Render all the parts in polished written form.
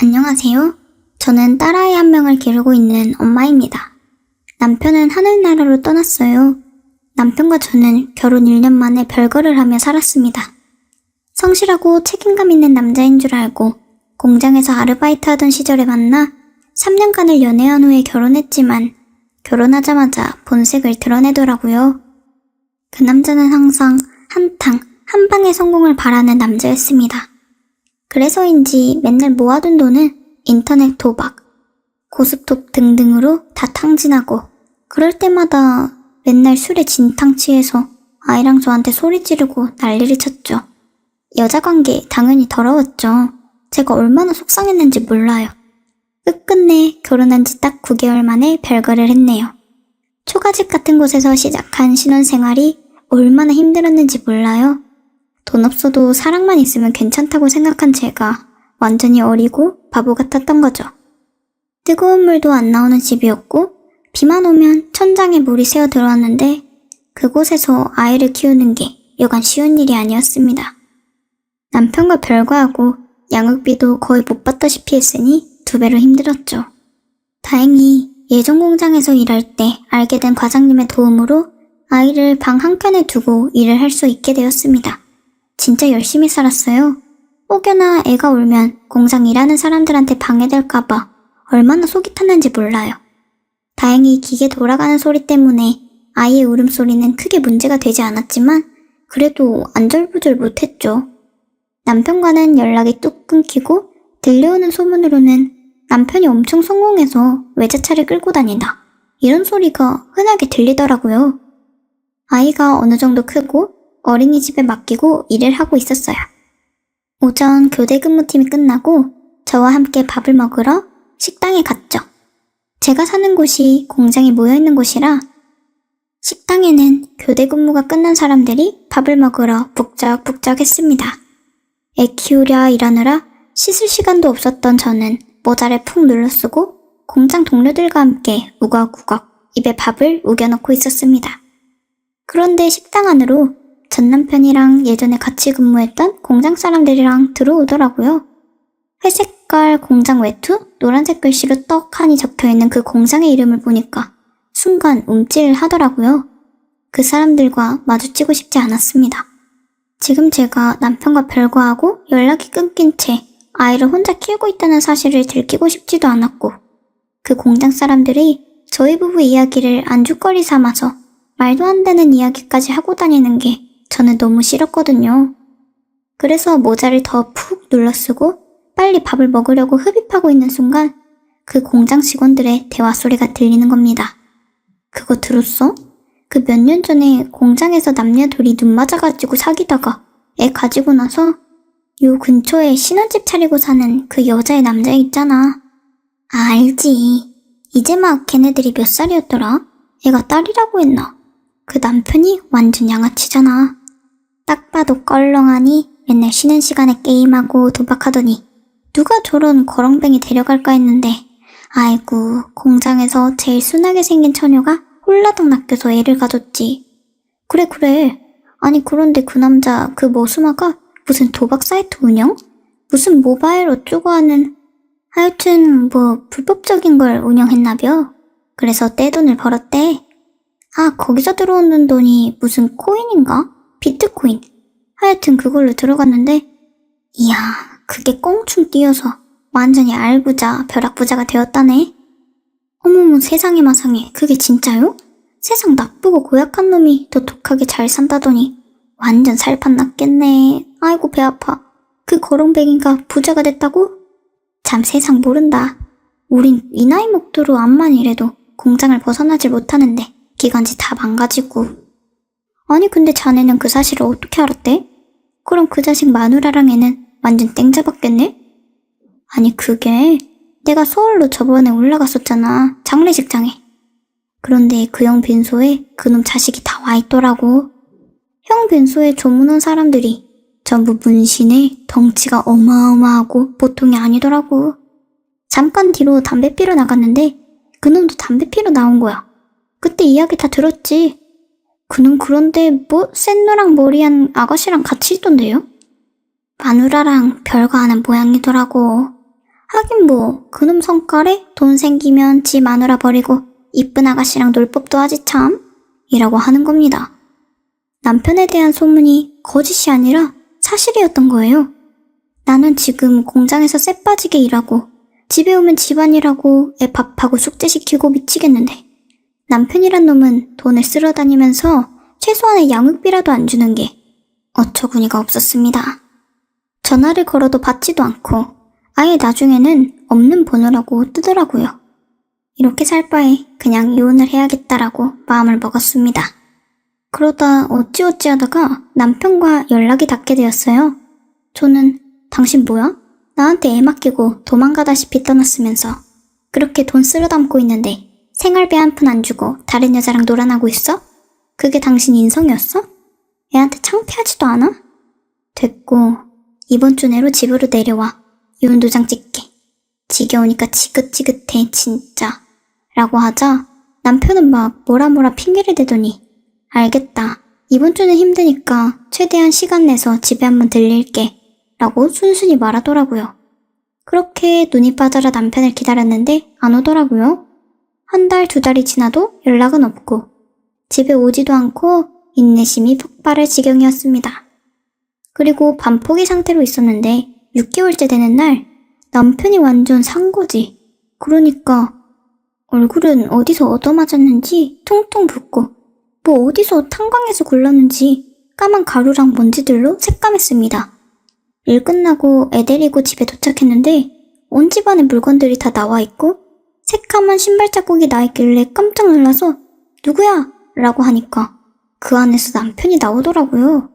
안녕하세요. 저는 딸아이 한 명을 기르고 있는 엄마입니다. 남편은 하늘나라로 떠났어요. 남편과 저는 결혼 1년 만에 별거를 하며 살았습니다. 성실하고 책임감 있는 남자인 줄 알고 공장에서 아르바이트 하던 시절에 만나 3년간을 연애한 후에 결혼했지만 결혼하자마자 본색을 드러내더라고요. 그 남자는 항상 한 방의 성공을 바라는 남자였습니다. 그래서인지 맨날 모아둔 돈은 인터넷 도박, 고스톱 등등으로 다 탕진하고 그럴 때마다 맨날 술에 진탕 취해서 아이랑 저한테 소리 지르고 난리를 쳤죠. 여자 관계 당연히 더러웠죠. 제가 얼마나 속상했는지 몰라요. 끝끝내 결혼한 지 딱 9개월 만에 별거를 했네요. 초가집 같은 곳에서 시작한 신혼생활이 얼마나 힘들었는지 몰라요. 돈 없어도 사랑만 있으면 괜찮다고 생각한 제가 완전히 어리고 바보 같았던 거죠. 뜨거운 물도 안 나오는 집이었고 비만 오면 천장에 물이 새어 들어왔는데 그곳에서 아이를 키우는 게 여간 쉬운 일이 아니었습니다. 남편과 별거하고 양육비도 거의 못 받다시피 했으니 2배로 힘들었죠. 다행히 예전 공장에서 일할 때 알게 된 과장님의 도움으로 아이를 방 한켠에 두고 일을 할 수 있게 되었습니다. 진짜 열심히 살았어요. 혹여나 애가 울면 공장 일하는 사람들한테 방해될까봐 얼마나 속이 탔는지 몰라요. 다행히 기계 돌아가는 소리 때문에 아이의 울음소리는 크게 문제가 되지 않았지만 그래도 안절부절 못했죠. 남편과는 연락이 뚝 끊기고 들려오는 소문으로는 남편이 엄청 성공해서 외제차를 끌고 다닌다. 이런 소리가 흔하게 들리더라고요. 아이가 어느 정도 크고 어린이집에 맡기고 일을 하고 있었어요. 오전 교대 근무팀이 끝나고 저와 함께 밥을 먹으러 식당에 갔죠. 제가 사는 곳이 공장이 모여있는 곳이라 식당에는 교대 근무가 끝난 사람들이 밥을 먹으러 북적북적 했습니다. 애 키우랴 일하느라 씻을 시간도 없었던 저는 모자를 푹 눌러쓰고 공장 동료들과 함께 우걱우걱 입에 밥을 우겨넣고 있었습니다. 그런데 식당 안으로 전 남편이랑 예전에 같이 근무했던 공장 사람들이랑 들어오더라고요. 회색깔 공장 외투, 노란색 글씨로 떡하니 적혀있는 그 공장의 이름을 보니까 순간 움찔 하더라고요. 그 사람들과 마주치고 싶지 않았습니다. 지금 제가 남편과 별거하고 연락이 끊긴 채 아이를 혼자 키우고 있다는 사실을 들키고 싶지도 않았고 그 공장 사람들이 저희 부부 이야기를 안주거리 삼아서 말도 안 되는 이야기까지 하고 다니는 게 저는 너무 싫었거든요. 그래서 모자를 더 푹 눌러쓰고 빨리 밥을 먹으려고 흡입하고 있는 순간 그 공장 직원들의 대화 소리가 들리는 겁니다. 그거 들었어? 그 몇 년 전에 공장에서 남녀 둘이 눈 맞아가지고 사귀다가 애 가지고 나서 요 근처에 신혼집 차리고 사는 그 여자의 남자 있잖아. 아, 알지. 이제 막 걔네들이 몇 살이었더라? 애가 딸이라고 했나? 그 남편이 완전 양아치잖아. 딱 봐도 껄렁하니 맨날 쉬는 시간에 게임하고 도박하더니 누가 저런 거렁뱅이 데려갈까 했는데 아이고 공장에서 제일 순하게 생긴 처녀가 홀라당 낚여서 애를 가졌지. 그래. 아니 그런데 그 남자 그 머스마가 무슨 도박 사이트 운영? 무슨 모바일 어쩌고 하는 하여튼 뭐 불법적인 걸 운영했나벼. 그래서 떼돈을 벌었대. 아 거기서 들어오는 돈이 무슨 코인인가? 비트코인. 하여튼 그걸로 들어갔는데 이야 그게 껑충 뛰어서 완전히 알부자 벼락부자가 되었다네. 어머머 세상에 마상에 그게 진짜요? 세상 나쁘고 고약한 놈이 더 독하게 잘 산다더니 완전 살판 났겠네. 아이고 배 아파. 그 거렁뱅이가 부자가 됐다고? 참 세상 모른다. 우린 이 나이 먹도록 암만 이래도 공장을 벗어나질 못하는데 기관지 다 망가지고. 아니 근데 자네는 그 사실을 어떻게 알았대? 그럼 그 자식 마누라랑 애는 완전 땡 잡았겠네? 아니 그게 내가 서울로 저번에 올라갔었잖아. 장례식장에. 그런데 그 형 빈소에 그놈 자식이 다 와있더라고. 형 빈소에 조문한 사람들이 전부 문신에 덩치가 어마어마하고 보통이 아니더라고. 잠깐 뒤로 담배 피러 나갔는데 그놈도 담배 피러 나온 거야. 그때 이야기 다 들었지. 그놈 그런데 뭐 센노랑 머리한 아가씨랑 같이 있던데요? 마누라랑 별거 하는 모양이더라고. 하긴 뭐 그놈 성깔에 돈 생기면 지 마누라 버리고 이쁜 아가씨랑 놀 법도 하지 참 이라고 하는 겁니다. 남편에 대한 소문이 거짓이 아니라 사실이었던 거예요. 나는 지금 공장에서 쎄 빠지게 일하고 집에 오면 집안일하고 애 밥하고 숙제시키고 미치겠는데 남편이란 놈은 돈을 쓸어 다니면서 최소한의 양육비라도 안 주는 게 어처구니가 없었습니다. 전화를 걸어도 받지도 않고 아예 나중에는 없는 번호라고 뜨더라고요. 이렇게 살 바에 그냥 이혼을 해야겠다라고 마음을 먹었습니다. 그러다 어찌어찌 하다가 남편과 연락이 닿게 되었어요. 저는 당신 뭐야? 나한테 애 맡기고 도망가다시피 떠났으면서 그렇게 돈 쓸어 담고 있는데 생활비 한 푼 안 주고 다른 여자랑 놀아나고 있어? 그게 당신 인성이었어? 애한테 창피하지도 않아? 됐고 이번 주 내로 집으로 내려와 이혼 도장 찍게. 지겨우니까 지긋지긋해 진짜 라고 하자 남편은 막 뭐라 핑계를 대더니 알겠다. 이번 주는 힘드니까 최대한 시간 내서 집에 한번 들릴게 라고 순순히 말하더라고요. 그렇게 눈이 빠져라 남편을 기다렸는데 안 오더라고요. 한 달, 두 달이 지나도 연락은 없고 집에 오지도 않고 인내심이 폭발할 지경이었습니다. 그리고 반포기 상태로 있었는데 6개월째 되는 날 남편이 완전 산 거지. 그러니까 얼굴은 어디서 얻어맞았는지 퉁퉁 붓고 뭐 어디서 탄광에서 굴렀는지 까만 가루랑 먼지들로 새까맸습니다. 일 끝나고 애 데리고 집에 도착했는데 온 집안에 물건들이 다 나와 있고 새까만 신발 자국이 나 있길래 깜짝 놀라서 누구야? 라고 하니까 그 안에서 남편이 나오더라고요.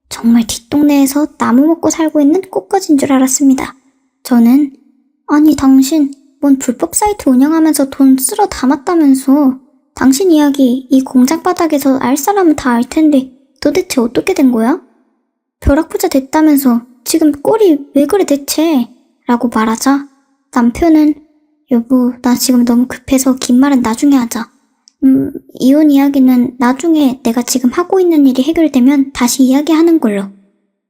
정말 뒷동네에서 나무 먹고 살고 있는 꽃가지인 줄 알았습니다. 저는 아니 당신 뭔 불법 사이트 운영하면서 돈 쓸어 담았다면서 당신 이야기 이 공장 바닥에서 알 사람은 다 알 텐데 도대체 어떻게 된 거야? 벼락부자 됐다면서 지금 꼴이 왜 그래 대체? 라고 말하자 남편은 여보 나 지금 너무 급해서 긴 말은 나중에 하자. 이혼 이야기는 나중에 내가 지금 하고 있는 일이 해결되면 다시 이야기하는 걸로.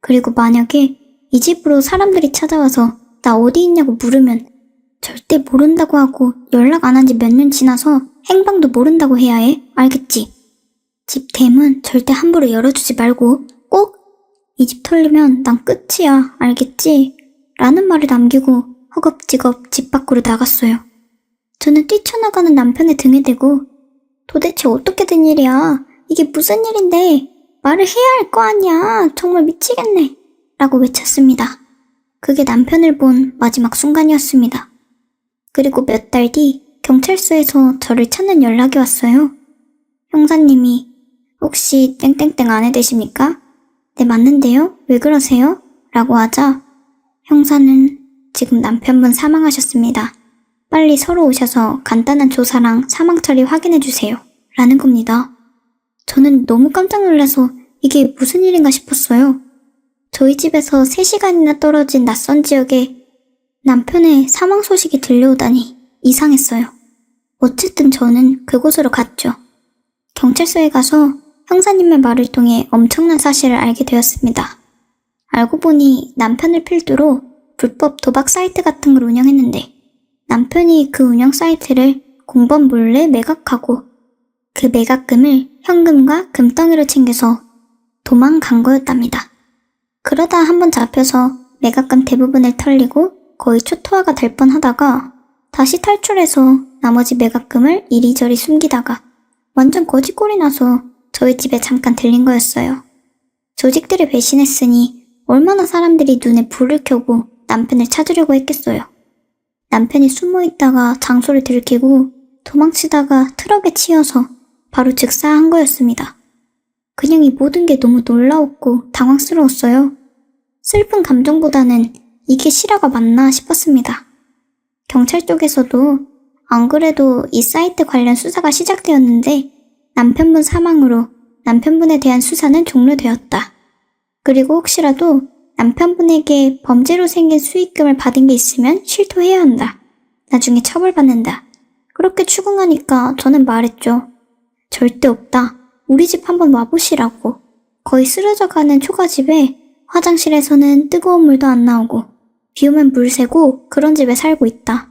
그리고 만약에 이 집으로 사람들이 찾아와서 나 어디 있냐고 물으면 절대 모른다고 하고 연락 안 한 지 몇 년 지나서 행방도 모른다고 해야 해. 알겠지? 집 대문 절대 함부로 열어주지 말고 꼭 이 집 털리면 난 끝이야. 알겠지? 라는 말을 남기고 허겁지겁 집 밖으로 나갔어요. 저는 뛰쳐나가는 남편의 등에 대고 도대체 어떻게 된 일이야? 이게 무슨 일인데? 말을 해야 할 거 아니야. 정말 미치겠네. 라고 외쳤습니다. 그게 남편을 본 마지막 순간이었습니다. 그리고 몇 달 뒤 경찰서에서 저를 찾는 연락이 왔어요. 형사님이 혹시 땡땡땡 아내 되십니까? 네 맞는데요? 왜 그러세요? 라고 하자 형사는 지금 남편분 사망하셨습니다. 빨리 서로 오셔서 간단한 조사랑 사망 처리 확인해 주세요. 라는 겁니다. 저는 너무 깜짝 놀라서 이게 무슨 일인가 싶었어요. 저희 집에서 3시간이나 떨어진 낯선 지역에 남편의 사망 소식이 들려오다니 이상했어요. 어쨌든 저는 그곳으로 갔죠. 경찰서에 가서 형사님의 말을 통해 엄청난 사실을 알게 되었습니다. 알고 보니 남편을 필두로 불법 도박 사이트 같은 걸 운영했는데 남편이 그 운영 사이트를 공범 몰래 매각하고 그 매각금을 현금과 금덩이로 챙겨서 도망간 거였답니다. 그러다 한번 잡혀서 매각금 대부분을 털리고 거의 초토화가 될 뻔하다가 다시 탈출해서 나머지 매각금을 이리저리 숨기다가 완전 거지꼴이 나서 저희 집에 잠깐 들린 거였어요. 조직들을 배신했으니 얼마나 사람들이 눈에 불을 켜고 남편을 찾으려고 했겠어요. 남편이 숨어있다가 장소를 들키고 도망치다가 트럭에 치여서 바로 즉사한 거였습니다. 그냥 이 모든 게 너무 놀라웠고 당황스러웠어요. 슬픈 감정보다는 이게 실화가 맞나 싶었습니다. 경찰 쪽에서도 안 그래도 이 사이트 관련 수사가 시작되었는데 남편분 사망으로 남편분에 대한 수사는 종료되었다. 그리고 혹시라도 남편분에게 범죄로 생긴 수익금을 받은 게 있으면 실토해야 한다. 나중에 처벌받는다. 그렇게 추궁하니까 저는 말했죠. 절대 없다. 우리 집 한번 와보시라고. 거의 쓰러져가는 초가집에 화장실에서는 뜨거운 물도 안 나오고 비 오면 물 새고 그런 집에 살고 있다.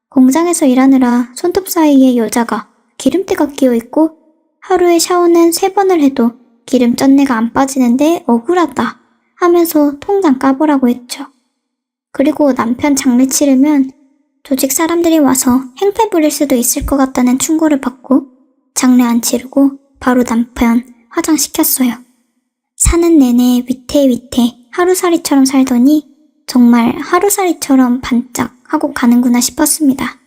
공장에서 일하느라 손톱 사이에 여자가 기름때가 끼어있고 하루에 샤워는 3번을 해도 기름 쩐내가 안 빠지는데 억울하다 하면서 통장 까보라고 했죠. 그리고 남편 장례 치르면 조직 사람들이 와서 행패 부릴 수도 있을 것 같다는 충고를 받고 장례 안 치르고 바로 남편 화장시켰어요. 사는 내내 위태위태 하루살이처럼 살더니 정말 하루살이처럼 반짝 하고 가는구나 싶었습니다.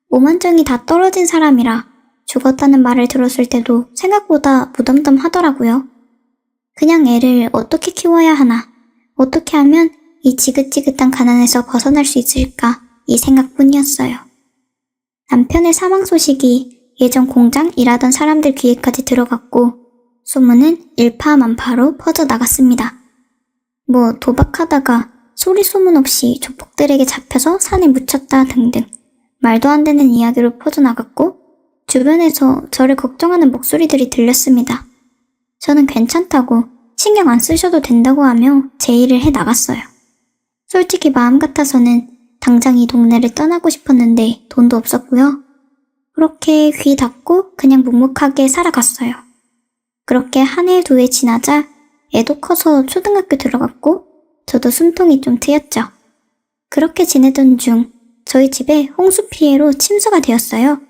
오만정이 다 떨어진 사람이라 죽었다는 말을 들었을 때도 생각보다 무덤덤하더라고요. 그냥 애를 어떻게 키워야 하나, 어떻게 하면 이 지긋지긋한 가난에서 벗어날 수 있을까 이 생각뿐이었어요. 남편의 사망 소식이 예전 공장 일하던 사람들 귀에까지 들어갔고 소문은 일파만파로 퍼져나갔습니다. 뭐 도박하다가 소리 소문 없이 조폭들에게 잡혀서 산에 묻혔다 등등 말도 안 되는 이야기로 퍼져나갔고 주변에서 저를 걱정하는 목소리들이 들렸습니다. 저는 괜찮다고 신경 안 쓰셔도 된다고 하며 제 일을 해 나갔어요. 솔직히 마음 같아서는 당장 이 동네를 떠나고 싶었는데 돈도 없었고요. 그렇게 귀 닫고 그냥 묵묵하게 살아갔어요. 그렇게 한 해, 2해 지나자 애도 커서 초등학교 들어갔고 저도 숨통이 좀 트였죠. 그렇게 지내던 중 저희 집에 홍수 피해로 침수가 되었어요.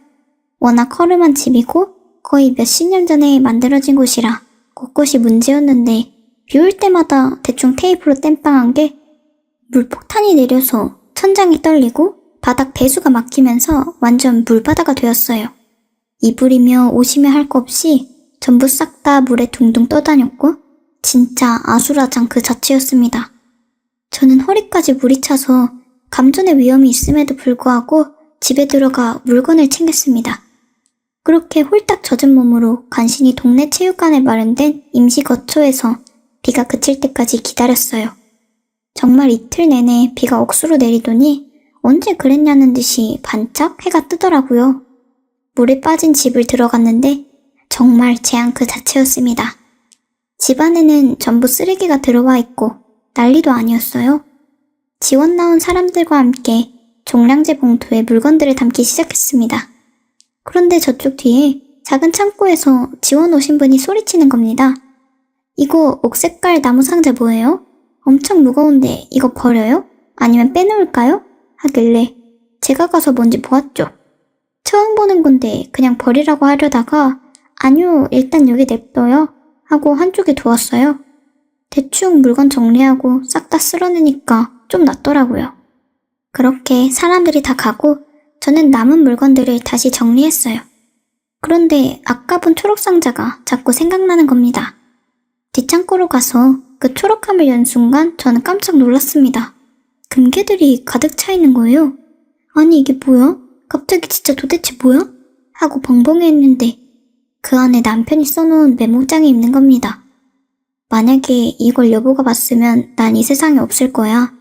워낙 허름한 집이고 거의 몇십 년 전에 만들어진 곳이라 곳곳이 문제였는데 비 올 때마다 대충 테이프로 땜빵한 게 물폭탄이 내려서 천장이 떨리고 바닥 배수가 막히면서 완전 물바다가 되었어요. 이불이며 옷이며 할 거 없이 전부 싹 다 물에 둥둥 떠다녔고 진짜 아수라장 그 자체였습니다. 저는 허리까지 물이 차서 감전의 위험이 있음에도 불구하고 집에 들어가 물건을 챙겼습니다. 그렇게 홀딱 젖은 몸으로 간신히 동네 체육관에 마련된 임시 거처에서 비가 그칠 때까지 기다렸어요. 정말 이틀 내내 비가 억수로 내리더니 언제 그랬냐는 듯이 반짝 해가 뜨더라고요. 물에 빠진 집을 들어갔는데 정말 재앙 그 자체였습니다. 집 안에는 전부 쓰레기가 들어와 있고 난리도 아니었어요. 지원 나온 사람들과 함께 종량제 봉투에 물건들을 담기 시작했습니다. 그런데 저쪽 뒤에 작은 창고에서 지원 오신 분이 소리치는 겁니다. 이거 옥색깔 나무 상자 뭐예요? 엄청 무거운데 이거 버려요? 아니면 빼놓을까요? 하길래 제가 가서 뭔지 보았죠. 처음 보는 건데 그냥 버리라고 하려다가 아니요, 일단 여기 냅둬요 하고 한쪽에 두었어요. 대충 물건 정리하고 싹 다 쓸어내니까 좀 낫더라고요. 그렇게 사람들이 다 가고 저는 남은 물건들을 다시 정리했어요. 그런데 아까 본 초록 상자가 자꾸 생각나는 겁니다. 뒷창고로 가서 그 초록함을 연 순간 저는 깜짝 놀랐습니다. 금괴들이 가득 차 있는 거예요. 아니 이게 뭐야? 갑자기 진짜 도대체 뭐야? 하고 벙벙했는데 그 안에 남편이 써놓은 메모장이 있는 겁니다. 만약에 이걸 여보가 봤으면 난 이 세상에 없을 거야.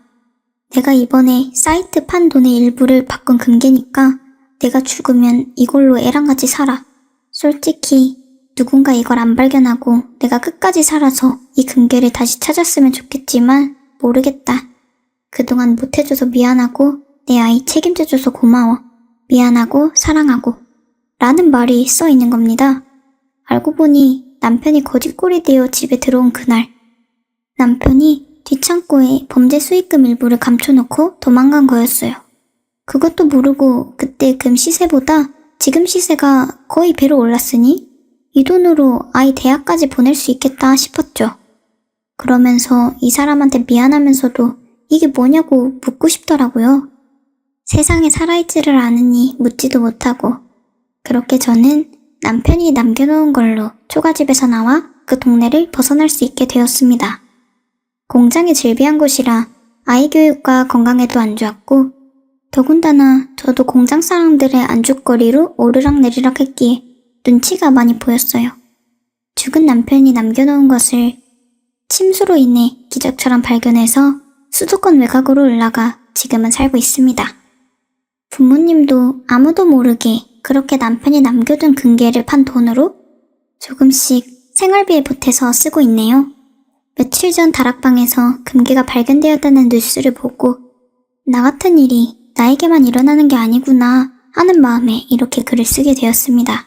내가 이번에 사이트 판 돈의 일부를 바꾼 금괴니까 내가 죽으면 이걸로 애랑 같이 살아. 솔직히 누군가 이걸 안 발견하고 내가 끝까지 살아서 이 금괴를 다시 찾았으면 좋겠지만 모르겠다. 그동안 못해줘서 미안하고 내 아이 책임져줘서 고마워. 미안하고 사랑하고 라는 말이 써 있는 겁니다. 알고 보니 남편이 거짓골이 되어 집에 들어온 그날 남편이 뒷창고에 범죄 수익금 일부를 감춰놓고 도망간 거였어요. 그것도 모르고 그때 금 시세보다 지금 시세가 거의 배로 올랐으니 이 돈으로 아이 대학까지 보낼 수 있겠다 싶었죠. 그러면서 이 사람한테 미안하면서도 이게 뭐냐고 묻고 싶더라고요. 세상에 살아있지를 않으니 묻지도 못하고 그렇게 저는 남편이 남겨놓은 걸로 초가집에서 나와 그 동네를 벗어날 수 있게 되었습니다. 공장이 질비한 곳이라 아이 교육과 건강에도 안 좋았고 더군다나 저도 공장 사람들의 안주거리로 오르락내리락 했기에 눈치가 많이 보였어요. 죽은 남편이 남겨놓은 것을 침수로 인해 기적처럼 발견해서 수도권 외곽으로 올라가 지금은 살고 있습니다. 부모님도 아무도 모르게 그렇게 남편이 남겨둔 금괴를 판 돈으로 조금씩 생활비에 보태서 쓰고 있네요. 며칠 전 다락방에서 금괴가 발견되었다는 뉴스를 보고 나 같은 일이 나에게만 일어나는 게 아니구나 하는 마음에 이렇게 글을 쓰게 되었습니다.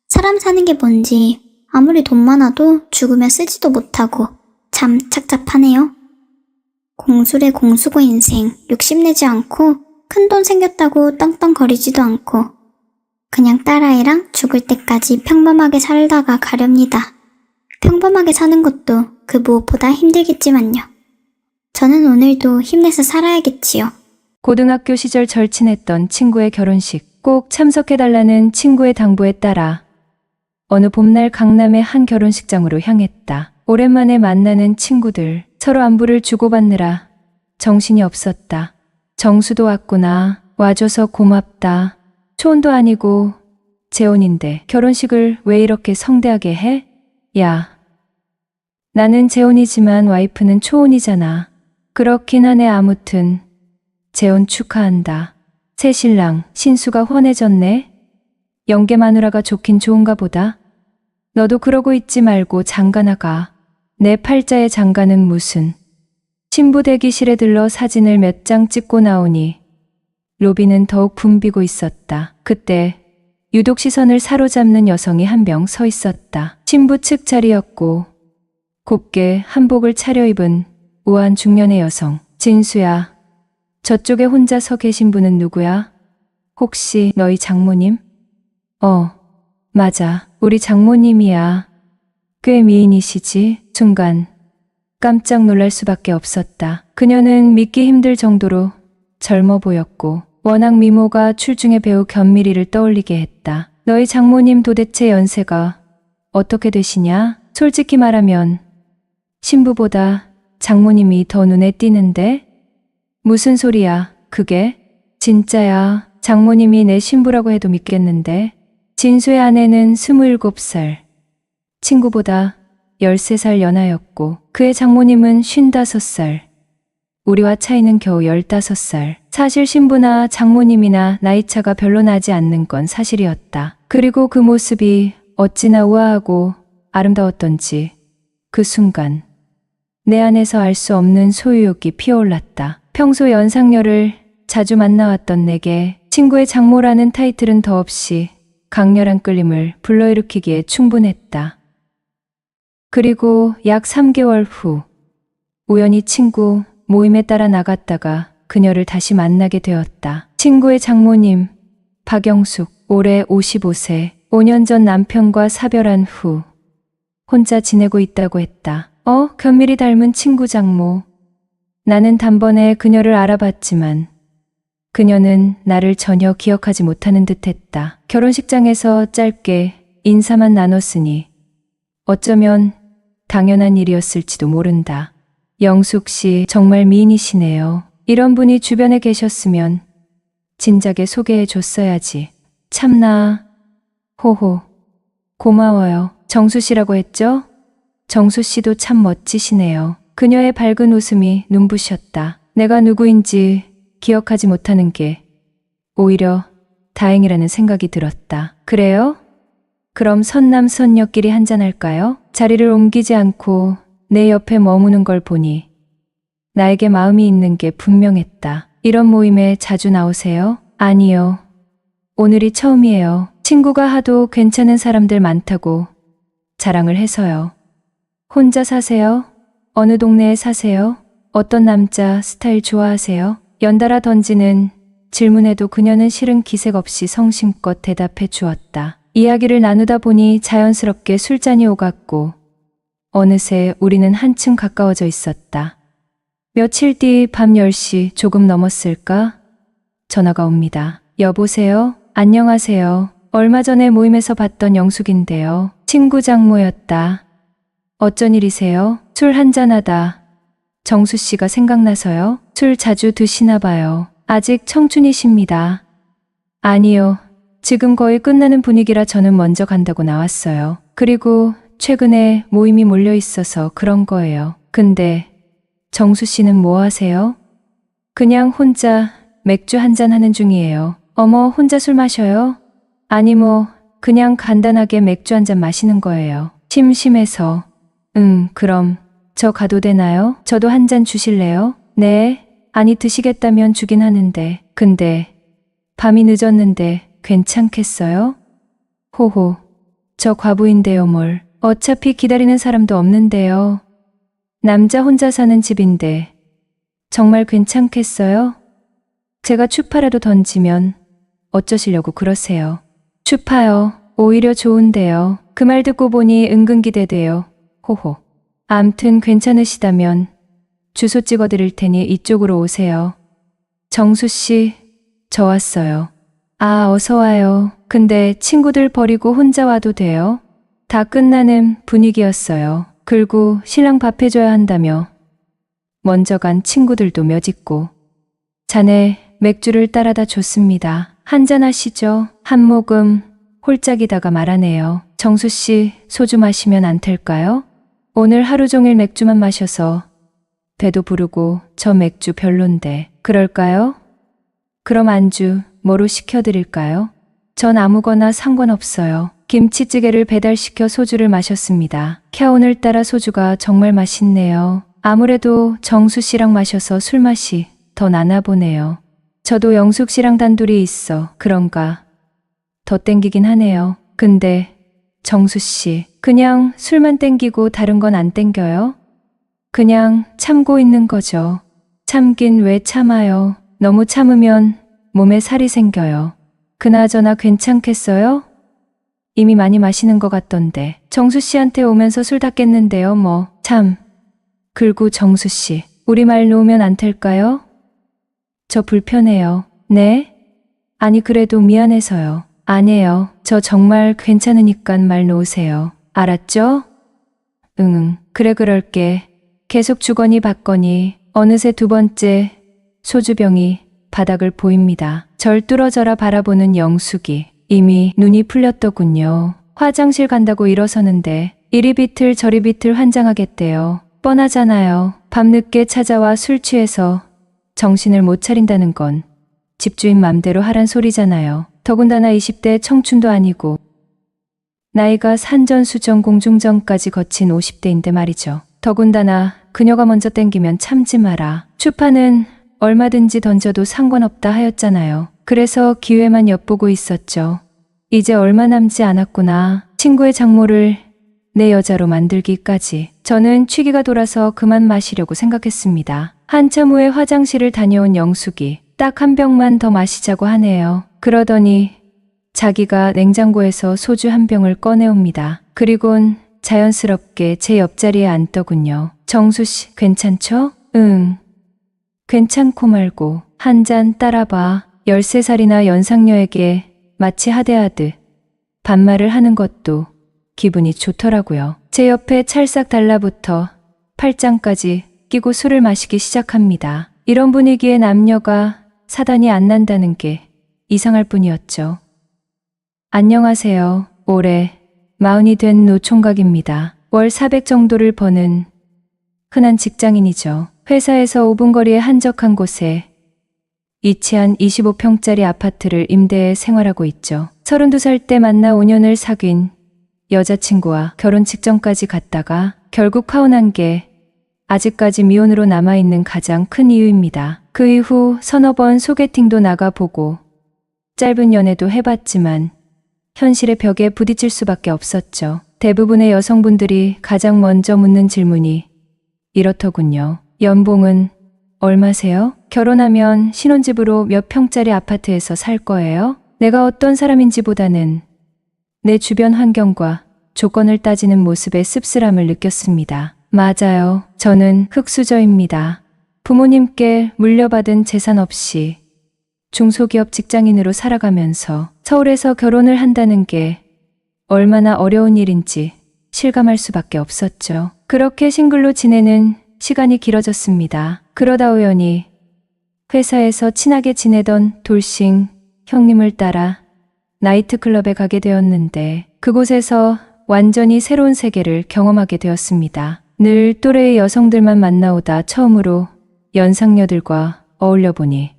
사람 사는 게 뭔지 아무리 돈 많아도 죽으면 쓰지도 못하고 참 착잡하네요. 공술의 공수고 인생 욕심내지 않고 큰돈 생겼다고 떵떵거리지도 않고 그냥 딸아이랑 죽을 때까지 평범하게 살다가 가렵니다. 평범하게 사는 것도 그 무엇보다 힘들겠지만요. 저는 오늘도 힘내서 살아야겠지요. 고등학교 시절 절친했던 친구의 결혼식 꼭 참석해달라는 친구의 당부에 따라 어느 봄날 강남의 한 결혼식장으로 향했다. 오랜만에 만나는 친구들, 서로 안부를 주고받느라 정신이 없었다. 정수도 왔구나. 와줘서 고맙다. 초혼도 아니고 재혼인데 결혼식을 왜 이렇게 성대하게 해? 야, 나는 재혼이지만 와이프는 초혼이잖아. 그렇긴 하네. 아무튼 재혼 축하한다. 새 신랑 신수가 훤해졌네. 영계 마누라가 좋긴 좋은가 보다. 너도 그러고 있지 말고 장가나가. 내 팔자의 장가는 무슨. 신부 대기실에 들러 사진을 몇 장 찍고 나오니 로비는 더욱 붐비고 있었다. 그때 유독 시선을 사로잡는 여성이 한 명 서 있었다. 신부 측 자리였고 곱게 한복을 차려입은 우아한 중년의 여성. 진수야, 저쪽에 혼자 서 계신 분은 누구야? 혹시 너희 장모님? 맞아. 우리 장모님이야. 꽤 미인이시지? 순간 깜짝 놀랄 수밖에 없었다. 그녀는 믿기 힘들 정도로 젊어 보였고 워낙 미모가 출중의 배우 견미리를 떠올리게 했다. 너희 장모님 도대체 연세가 어떻게 되시냐? 솔직히 말하면 신부보다 장모님이 더 눈에 띄는데? 무슨 소리야, 그게? 진짜야. 장모님이 내 신부라고 해도 믿겠는데. 진수의 아내는 27살, 친구보다 13살 연하였고 그의 장모님은 55살, 우리와 차이는 겨우 15살. 사실 신부나 장모님이나 나이차가 별로 나지 않는 건 사실이었다. 그리고 그 모습이 어찌나 우아하고 아름다웠던지 그 순간 내 안에서 알 수 없는 소유욕이 피어올랐다. 평소 연상녀를 자주 만나왔던 내게 친구의 장모라는 타이틀은 더없이 강렬한 끌림을 불러일으키기에 충분했다. 그리고 약 3개월 후 우연히 친구 모임에 따라 나갔다가 그녀를 다시 만나게 되었다. 친구의 장모님 박영숙, 올해 55세, 5년 전 남편과 사별한 후 혼자 지내고 있다고 했다. 견밀히 닮은 친구 장모. 나는 단번에 그녀를 알아봤지만 그녀는 나를 전혀 기억하지 못하는 듯했다. 결혼식장에서 짧게 인사만 나눴으니 어쩌면 당연한 일이었을지도 모른다. 영숙 씨 정말 미인이시네요. 이런 분이 주변에 계셨으면 진작에 소개해 줬어야지. 참나. 호호. 고마워요. 정수 씨라고 했죠? 정수 씨도 참 멋지시네요. 그녀의 밝은 웃음이 눈부셨다. 내가 누구인지 기억하지 못하는 게 오히려 다행이라는 생각이 들었다. 그래요? 그럼 선남선녀끼리 한잔할까요? 자리를 옮기지 않고 내 옆에 머무는 걸 보니 나에게 마음이 있는 게 분명했다. 이런 모임에 자주 나오세요? 아니요. 오늘이 처음이에요. 친구가 하도 괜찮은 사람들 많다고 자랑을 해서요. 혼자 사세요? 어느 동네에 사세요? 어떤 남자 스타일 좋아하세요? 연달아 던지는 질문에도 그녀는 실은 기색 없이 성심껏 대답해 주었다. 이야기를 나누다 보니 자연스럽게 술잔이 오갔고 어느새 우리는 한층 가까워져 있었다. 며칠 뒤 밤 10시 조금 넘었을까? 전화가 옵니다. 여보세요? 안녕하세요. 얼마 전에 모임에서 봤던 영숙인데요. 친구 장모였다. 어쩐 일이세요? 술 한잔하다 정수 씨가 생각나서요. 술 자주 드시나 봐요. 아직 청춘이십니다. 아니요. 지금 거의 끝나는 분위기라 저는 먼저 간다고 나왔어요. 그리고 최근에 모임이 몰려 있어서 그런 거예요. 근데 정수 씨는 뭐 하세요? 그냥 혼자 맥주 한잔 하는 중이에요. 어머, 혼자 술 마셔요? 아니 그냥 간단하게 맥주 한잔 마시는 거예요. 심심해서. 그럼 저 가도 되나요? 저도 한 잔 주실래요? 네. 아니 드시겠다면 주긴 하는데 근데 밤이 늦었는데 괜찮겠어요? 호호. 저 과부인데요 뭘. 어차피 기다리는 사람도 없는데요. 남자 혼자 사는 집인데 정말 괜찮겠어요? 제가 추파라도 던지면 어쩌시려고 그러세요? 추파요. 오히려 좋은데요. 그 말 듣고 보니 은근 기대돼요. 호호. 암튼 괜찮으시다면 주소 찍어드릴 테니 이쪽으로 오세요. 정수 씨, 저 왔어요. 아, 어서 와요. 근데 친구들 버리고 혼자 와도 돼요? 다 끝나는 분위기였어요. 그리고 신랑 밥 해줘야 한다며 먼저 간 친구들도 몇 있고 자네 맥주를 따라다 줬습니다. 한잔 하시죠. 한 모금 홀짝이다가 말하네요. 정수 씨, 소주 마시면 안 될까요? 오늘 하루 종일 맥주만 마셔서 배도 부르고 저 맥주 별론데 그럴까요? 그럼 안주 뭐로 시켜드릴까요? 전 아무거나 상관없어요. 김치찌개를 배달시켜 소주를 마셨습니다. 캬, 오늘따라 소주가 정말 맛있네요. 아무래도 정수 씨랑 마셔서 술맛이 더 나나 보네요. 저도 영숙 씨랑 단둘이 있어 그런가 더 땡기긴 하네요. 근데 정수 씨, 그냥 술만 땡기고 다른 건 안 땡겨요? 그냥 참고 있는 거죠. 참긴 왜 참아요. 너무 참으면 몸에 살이 생겨요. 그나저나 괜찮겠어요? 이미 많이 마시는 것 같던데. 정수 씨한테 오면서 술 다 깼는데요 뭐. 참. 그리고 정수 씨, 우리 말 놓으면 안 될까요? 저 불편해요. 네? 아니 그래도 미안해서요. 아니에요. 저 정말 괜찮으니까 말 놓으세요. 알았죠? 응, 그래 그럴게. 계속 주거니 받거니 어느새 두 번째 소주병이 바닥을 보입니다. 절 뚫어져라 바라보는 영숙이 이미 눈이 풀렸더군요. 화장실 간다고 일어서는데 이리 비틀 저리 비틀 환장하겠대요. 뻔하잖아요. 밤늦게 찾아와 술 취해서 정신을 못 차린다는 건 집주인 맘대로 하란 소리잖아요. 더군다나 20대 청춘도 아니고 나이가 산전수전 공중전까지 거친 50대인데 말이죠. 더군다나 그녀가 먼저 땡기면 참지 마라. 추파는 얼마든지 던져도 상관없다 하였잖아요. 그래서 기회만 엿보고 있었죠. 이제 얼마 남지 않았구나. 친구의 장모를 내 여자로 만들기까지. 저는 취기가 돌아서 그만 마시려고 생각했습니다. 한참 후에 화장실을 다녀온 영숙이 딱 한 병만 더 마시자고 하네요. 그러더니 자기가 냉장고에서 소주 한 병을 꺼내옵니다. 그리곤 자연스럽게 제 옆자리에 앉더군요. 정수 씨, 괜찮죠? 응. 괜찮고 말고 한 잔 따라봐. 13살이나 연상녀에게 마치 하대하듯 반말을 하는 것도 기분이 좋더라고요. 제 옆에 찰싹 달라붙어 팔짱까지 끼고 술을 마시기 시작합니다. 이런 분위기에 남녀가 사단이 안 난다는 게 이상할 뿐이었죠. 안녕하세요. 올해 40이 된 노총각입니다. 월 400 정도를 버는 흔한 직장인이죠. 회사에서 5분 거리의 한적한 곳에 이치한 25평짜리 아파트를 임대해 생활하고 있죠. 32살 때 만나 5년을 사귄 여자친구와 결혼 직전까지 갔다가 결국 파혼한 게 아직까지 미혼으로 남아있는 가장 큰 이유입니다. 그 이후 서너 번 소개팅도 나가보고 짧은 연애도 해봤지만 현실의 벽에 부딪힐 수밖에 없었죠. 대부분의 여성분들이 가장 먼저 묻는 질문이 이렇더군요. 연봉은 얼마세요? 결혼하면 신혼집으로 몇 평짜리 아파트에서 살 거예요? 내가 어떤 사람인지보다는 내 주변 환경과 조건을 따지는 모습에 씁쓸함을 느꼈습니다. 맞아요. 저는 흙수저입니다. 부모님께 물려받은 재산 없이 중소기업 직장인으로 살아가면서 서울에서 결혼을 한다는 게 얼마나 어려운 일인지 실감할 수밖에 없었죠. 그렇게 싱글로 지내는 시간이 길어졌습니다. 그러다 우연히 회사에서 친하게 지내던 돌싱 형님을 따라 나이트클럽에 가게 되었는데 그곳에서 완전히 새로운 세계를 경험하게 되었습니다. 늘 또래의 여성들만 만나오다 처음으로 연상녀들과 어울려 보니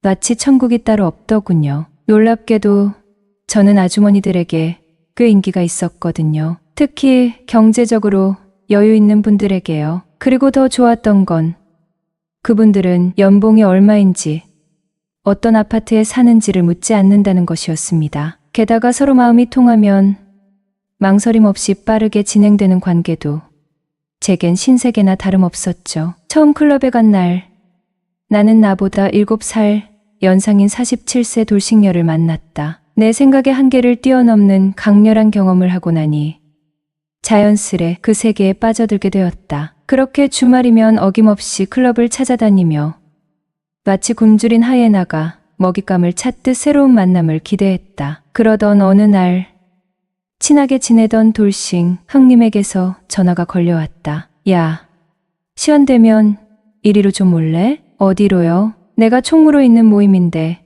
마치 천국이 따로 없더군요. 놀랍게도 저는 아주머니들에게 꽤 인기가 있었거든요. 특히 경제적으로 여유 있는 분들에게요. 그리고 더 좋았던 건 그분들은 연봉이 얼마인지, 어떤 아파트에 사는지를 묻지 않는다는 것이었습니다. 게다가 서로 마음이 통하면 망설임 없이 빠르게 진행되는 관계도 제겐 신세계나 다름없었죠. 처음 클럽에 간 날, 나는 나보다 7살 연상인 47세 돌싱녀를 만났다. 내 생각의 한계를 뛰어넘는 강렬한 경험을 하고 나니 자연스레 그 세계에 빠져들게 되었다. 그렇게 주말이면 어김없이 클럽을 찾아다니며 마치 굶주린 하이에나가 먹잇감을 찾듯 새로운 만남을 기대했다. 그러던 어느 날 친하게 지내던 돌싱 형님에게서 전화가 걸려왔다. 야, 시간 되면 이리로 좀 올래? 어디로요? 내가 총무로 있는 모임인데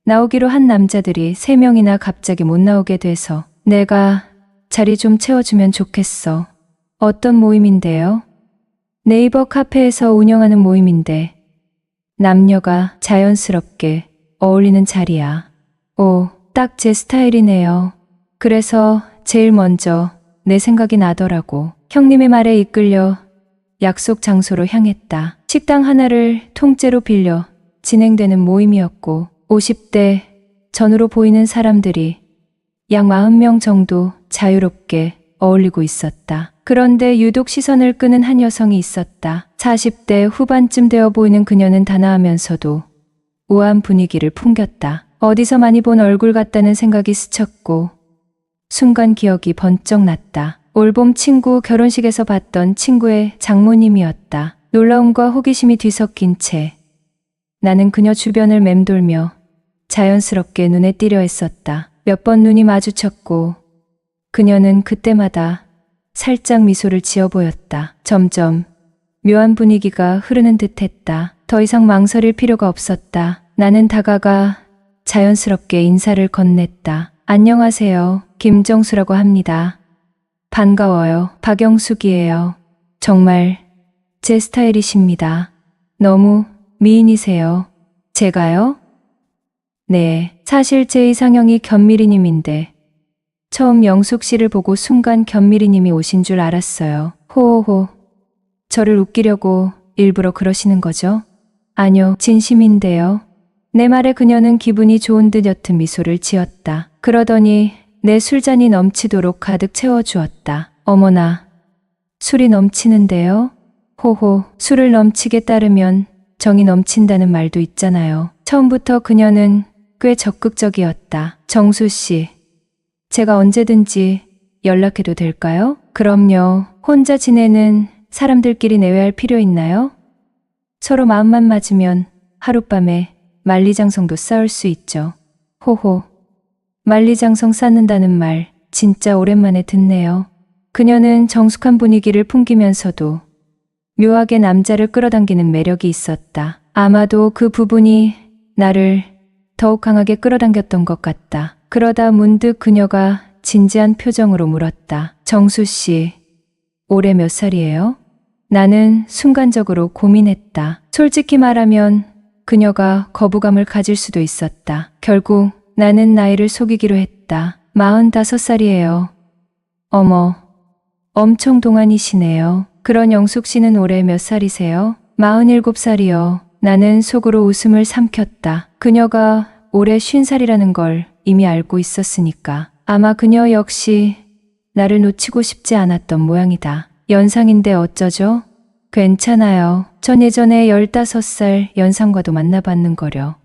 나오기로 한 남자들이 3명이나 갑자기 못 나오게 돼서 내가 자리 좀 채워주면 좋겠어. 어떤 모임인데요? 네이버 카페에서 운영하는 모임인데 남녀가 자연스럽게 어울리는 자리야. 오, 딱 제 스타일이네요. 그래서 제일 먼저 내 생각이 나더라고. 형님의 말에 이끌려 약속 장소로 향했다. 식당 하나를 통째로 빌려 진행되는 모임이었고 50대 전후로 보이는 사람들이 약 40명 정도 자유롭게 어울리고 있었다. 그런데 유독 시선을 끄는 한 여성이 있었다. 40대 후반쯤 되어 보이는 그녀는 단아하면서도 우아한 분위기를 풍겼다. 어디서 많이 본 얼굴 같다는 생각이 스쳤고 순간 기억이 번쩍 났다. 올봄 친구 결혼식에서 봤던 친구의 장모님이었다. 놀라움과 호기심이 뒤섞인 채 나는 그녀 주변을 맴돌며 자연스럽게 눈에 띄려 했었다. 몇 번 눈이 마주쳤고 그녀는 그때마다 살짝 미소를 지어 보였다. 점점 묘한 분위기가 흐르는 듯했다. 더 이상 망설일 필요가 없었다. 나는 다가가 자연스럽게 인사를 건넸다. 안녕하세요. 김정수라고 합니다. 반가워요. 박영숙이에요. 정말 제 스타일이십니다. 너무 미인이세요. 제가요? 네, 사실 제 이상형이 견미리님인데 처음 영숙 씨를 보고 순간 견미리님이 오신 줄 알았어요. 호호호. 저를 웃기려고 일부러 그러시는 거죠? 아니요, 진심인데요. 내 말에 그녀는 기분이 좋은 듯 옅은 미소를 지었다. 그러더니 내 술잔이 넘치도록 가득 채워주었다. 어머나, 술이 넘치는데요? 호호, 술을 넘치게 따르면 정이 넘친다는 말도 있잖아요. 처음부터 그녀는 꽤 적극적이었다. 정수 씨, 제가 언제든지 연락해도 될까요? 그럼요. 혼자 지내는 사람들끼리 내외할 필요 있나요? 서로 마음만 맞으면 하룻밤에 만리장성도 쌓을 수 있죠. 호호. 만리장성 쌓는다는 말 진짜 오랜만에 듣네요. 그녀는 정숙한 분위기를 풍기면서도 묘하게 남자를 끌어당기는 매력이 있었다. 아마도 그 부분이 나를 더욱 강하게 끌어당겼던 것 같다. 그러다 문득 그녀가 진지한 표정으로 물었다. 정수 씨, 올해 몇 살이에요? 나는 순간적으로 고민했다. 솔직히 말하면 그녀가 거부감을 가질 수도 있었다. 결국 나는 나이를 속이기로 했다. 45살이에요. 어머, 엄청 동안이시네요. 그런 영숙 씨는 올해 몇 살이세요? 47살이요. 나는 속으로 웃음을 삼켰다. 그녀가 올해 50살이라는 걸 이미 알고 있었으니까. 아마 그녀 역시 나를 놓치고 싶지 않았던 모양이다. 연상인데 어쩌죠? 괜찮아요. 전 예전에 15살 연상과도 만나봤는거려.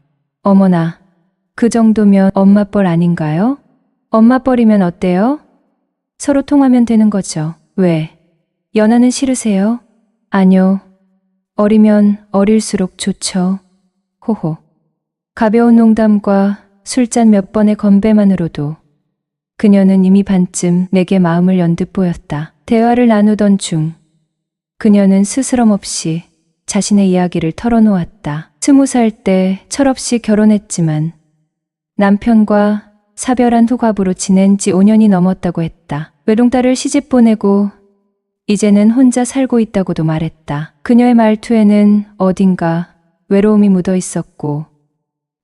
어머나, 그 정도면 엄마뻘 아닌가요? 엄마뻘이면 어때요? 서로 통하면 되는 거죠. 왜? 연하는 싫으세요? 아니요. 어리면 어릴수록 좋죠. 호호. 가벼운 농담과 술잔 몇 번의 건배만으로도 그녀는 이미 반쯤 내게 마음을 연 듯 보였다. 대화를 나누던 중 그녀는 스스럼 없이 자신의 이야기를 털어놓았다. 20살 때 철없이 결혼했지만 남편과 사별한 후 과부로 지낸 지 5년이 넘었다고 했다. 외동딸을 시집 보내고 이제는 혼자 살고 있다고도 말했다. 그녀의 말투에는 어딘가 외로움이 묻어 있었고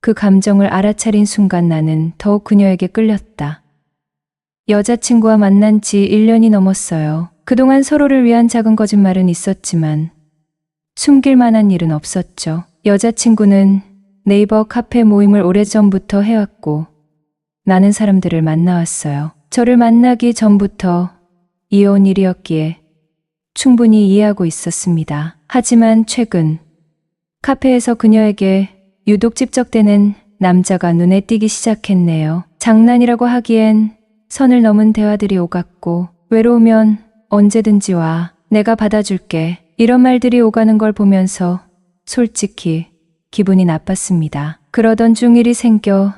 그 감정을 알아차린 순간 나는 더욱 그녀에게 끌렸다. 여자친구와 만난 지 1년이 넘었어요. 그동안 서로를 위한 작은 거짓말은 있었지만 숨길 만한 일은 없었죠. 여자친구는 네이버 카페 모임을 오래전부터 해왔고 많은 사람들을 만나왔어요. 저를 만나기 전부터 이어온 일이었기에 충분히 이해하고 있었습니다. 하지만 최근 카페에서 그녀에게 유독 찝적대는 남자가 눈에 띄기 시작했네요. 장난이라고 하기엔 선을 넘은 대화들이 오갔고 외로우면 언제든지 와. 내가 받아줄게. 이런 말들이 오가는 걸 보면서 솔직히 기분이 나빴습니다. 그러던 중 일이 생겨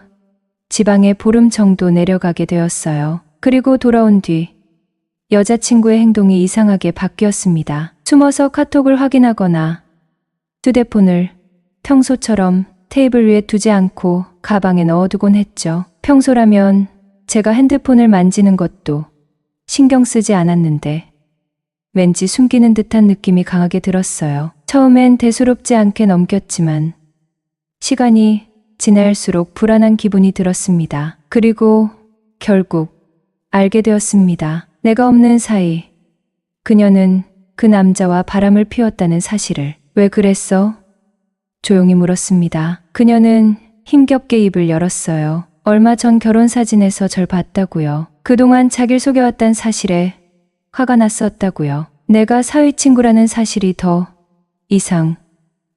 지방에 보름 정도 내려가게 되었어요. 그리고 돌아온 뒤 여자친구의 행동이 이상하게 바뀌었습니다. 숨어서 카톡을 확인하거나 휴대폰을 평소처럼 테이블 위에 두지 않고 가방에 넣어두곤 했죠. 평소라면 제가 핸드폰을 만지는 것도 신경 쓰지 않았는데 왠지 숨기는 듯한 느낌이 강하게 들었어요. 처음엔 대수롭지 않게 넘겼지만 시간이 지날수록 불안한 기분이 들었습니다. 그리고 결국 알게 되었습니다. 내가 없는 사이 그녀는 그 남자와 바람을 피웠다는 사실을. 왜 그랬어? 조용히 물었습니다. 그녀는 힘겹게 입을 열었어요. 얼마 전 결혼 사진에서 절 봤다고요. 그동안 자기를 속여왔단 사실에 화가 났었다고요. 내가 사위 친구라는 사실이 더 이상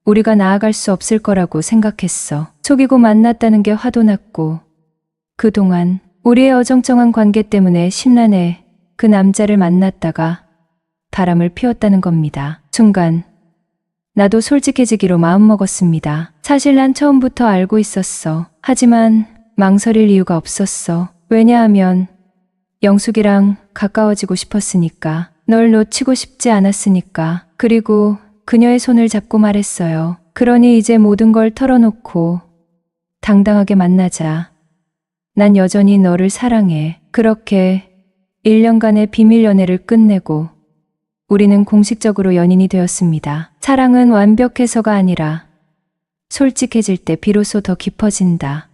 우리가 나아갈 수 없을 거라고 생각했어. 속이고 만났다는 게 화도 났고 그동안 우리의 어정쩡한 관계 때문에 심란해 그 남자를 만났다가 바람을 피웠다는 겁니다. 순간 나도 솔직해지기로 마음먹었습니다. 사실 난 처음부터 알고 있었어. 하지만 망설일 이유가 없었어. 왜냐하면 영숙이랑 가까워지고 싶었으니까. 널 놓치고 싶지 않았으니까. 그리고 그녀의 손을 잡고 말했어요. 그러니 이제 모든 걸 털어놓고 당당하게 만나자. 난 여전히 너를 사랑해. 그렇게 1년간의 비밀 연애를 끝내고 우리는 공식적으로 연인이 되었습니다. 사랑은 완벽해서가 아니라 솔직해질 때 비로소 더 깊어진다.